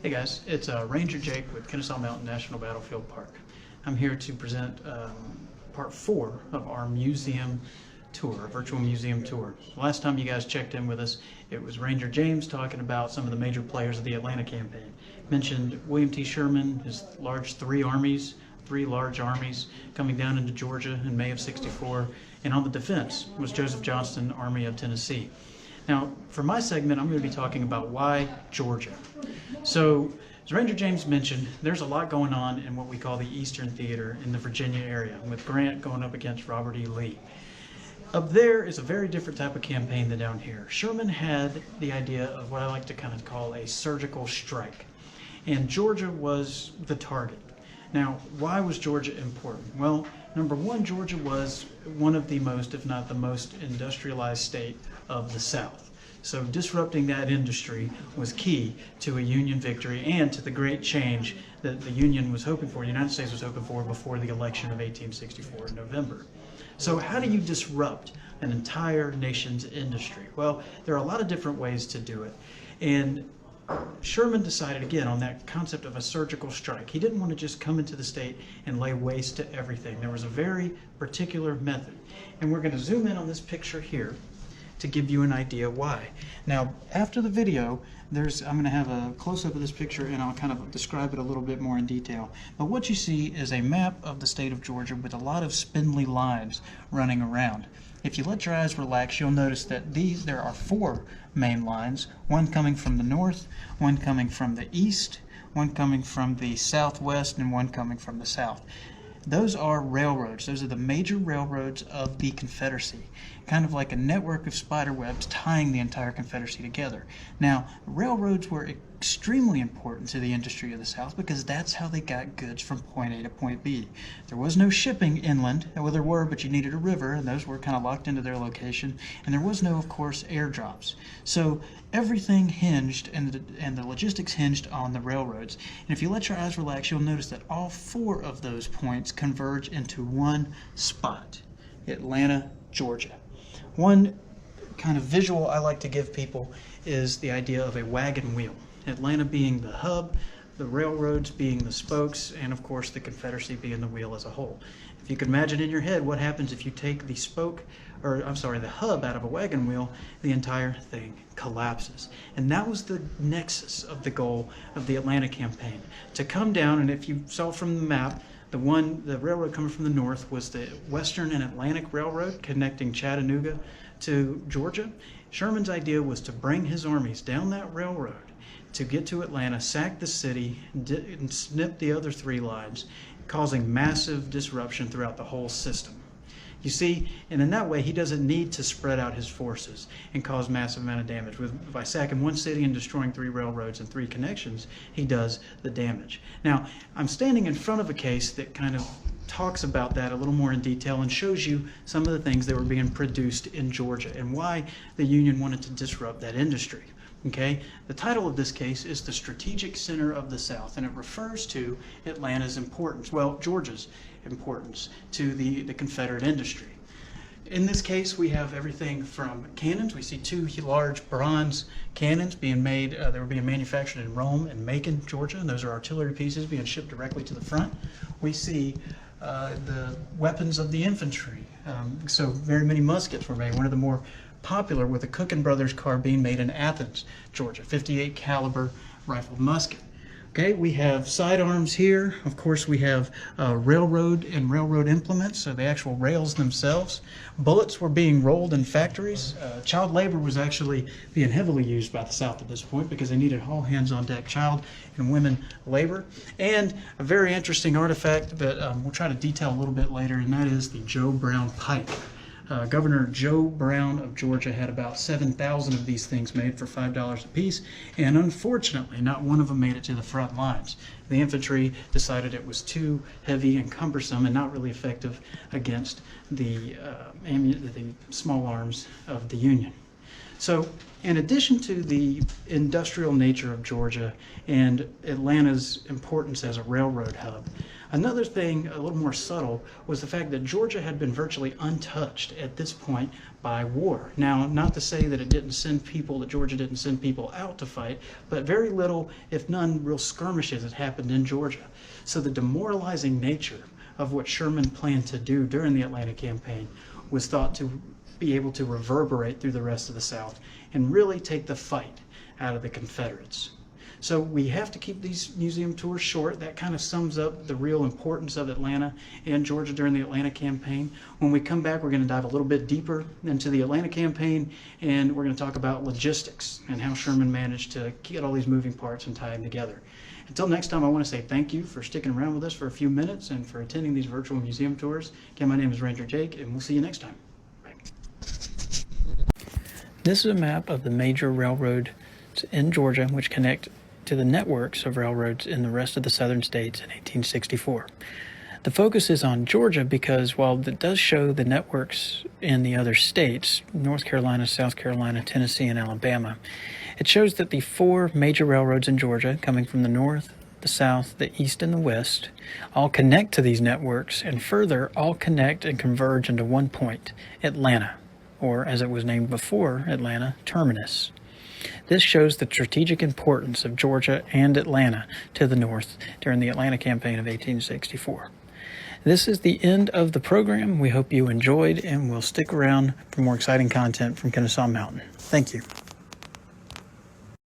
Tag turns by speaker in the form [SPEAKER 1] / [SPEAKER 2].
[SPEAKER 1] Hey guys, it's Ranger Jake with Kennesaw Mountain National Battlefield Park. I'm here to present part 4 of our museum tour, virtual museum tour. Last time you guys checked in with us, it was Ranger James talking about some of the major players of the Atlanta campaign. Mentioned William T. Sherman, his three large armies coming down into Georgia in May of '64, and on the defense was Joseph Johnston, Army of Tennessee. Now, for my segment, I'm going to be talking about why Georgia. So, as Ranger James mentioned, there's a lot going on in what we call the Eastern Theater in the Virginia area, with Grant going up against Robert E. Lee. Up there is a very different type of campaign than down here. Sherman had the idea of what I like to kind of call a surgical strike, and Georgia was the target. Now, why was Georgia important? Well, number one, Georgia was one of the most, if not the most, industrialized state of the South. So disrupting that industry was key to a Union victory and to the great change that the Union was hoping for, the United States was hoping for before the election of 1864 in November. So how do you disrupt an entire nation's industry? Well, there are a lot of different ways to do it. And Sherman decided again on that concept of a surgical strike. He didn't want to just come into the state and lay waste to everything. There was a very particular method. And we're going to zoom in on this picture here to give you an idea why. Now, after the video, I'm going to have a close-up of this picture and I'll kind of describe it a little bit more in detail. But what you see is a map of the state of Georgia with a lot of spindly lines running around. If you let your eyes relax, you'll notice that there are 4 main lines, one coming from the north, one coming from the east, one coming from the southwest, and one coming from the south. Those are railroads. Those are the major railroads of the Confederacy, kind of like a network of spider webs tying the entire Confederacy together. Now, railroads were extremely important to the industry of the South because that's how they got goods from point A to point B. There was no shipping inland. Well, there were, but you needed a river, and those were kind of locked into their location. And there was no, of course, airdrops. So everything hinged, and the logistics hinged on the railroads. And if you let your eyes relax, you'll notice that all 4 of those points converge into one spot, Atlanta, Georgia. One kind of visual I like to give people is the idea of a wagon wheel. Atlanta being the hub, the railroads being the spokes, and of course the Confederacy being the wheel as a whole. If you can imagine in your head what happens if you take the the hub out of a wagon wheel, the entire thing collapses. And that was the nexus of the goal of the Atlanta campaign. To come down, and if you saw from the map, the railroad coming from the north was the Western and Atlantic Railroad connecting Chattanooga to Georgia. Sherman's idea was to bring his armies down that railroad to get to Atlanta, sack the city, and snip the other 3 lines, causing massive disruption throughout the whole system. You see, and in that way, he doesn't need to spread out his forces and cause massive amount of damage. By sacking one city and destroying 3 railroads and 3 connections, he does the damage. Now, I'm standing in front of a case that kind of talks about that a little more in detail and shows you some of the things that were being produced in Georgia and why the Union wanted to disrupt that industry. Okay, the title of this case is The Strategic Center of the South, and it refers to Atlanta's importance, well, Georgia's importance to the Confederate industry. In this case, we have everything from cannons. We see 2 large bronze cannons being made. They were being manufactured in Rome and Macon, Georgia, and those are artillery pieces being shipped directly to the front. We see the weapons of the infantry. So very many muskets were made. One of the more popular with the Cookin Brothers carbine made in Athens, Georgia, 58 caliber rifled musket. Okay, we have sidearms here. Of course, we have railroad and railroad implements, so the actual rails themselves. Bullets were being rolled in factories. Child labor was actually being heavily used by the South at this point because they needed all hands on deck child and women labor. And a very interesting artifact that we'll try to detail a little bit later, and that is the Joe Brown pike. Governor Joe Brown of Georgia had about 7,000 of these things made for $5 a piece, and unfortunately, not one of them made it to the front lines. The infantry decided it was too heavy and cumbersome and not really effective against the small arms of the Union. So In addition to the industrial nature of Georgia and Atlanta's importance as a railroad hub, another thing a little more subtle was the fact that Georgia had been virtually untouched at this point by war. Now, not to say that Georgia didn't send people out to fight, but very little, if none, real skirmishes had happened in Georgia. So the demoralizing nature of what Sherman planned to do during the Atlanta campaign was thought to be able to reverberate through the rest of the South and really take the fight out of the Confederates. So we have to keep these museum tours short. That kind of sums up the real importance of Atlanta and Georgia during the Atlanta campaign. When we come back, we're going to dive a little bit deeper into the Atlanta campaign, and we're going to talk about logistics and how Sherman managed to get all these moving parts and tie them together. Until next time, I want to say thank you for sticking around with us for a few minutes and for attending these virtual museum tours. Again, my name is Ranger Jake, and we'll see you next time. Bye. This is a map of the major railroads in Georgia which connect to the networks of railroads in the rest of the southern states in 1864. The focus is on Georgia because while it does show the networks in the other states, North Carolina, South Carolina, Tennessee, and Alabama, it shows that the four major railroads in Georgia, coming from the north, the south, the east, and the west, all connect to these networks and further all connect and converge into one point, Atlanta, or as it was named before Atlanta, Terminus. This shows the strategic importance of Georgia and Atlanta to the north during the Atlanta campaign of 1864. This is the end of the program. We hope you enjoyed, and we'll stick around for more exciting content from Kennesaw Mountain. Thank you.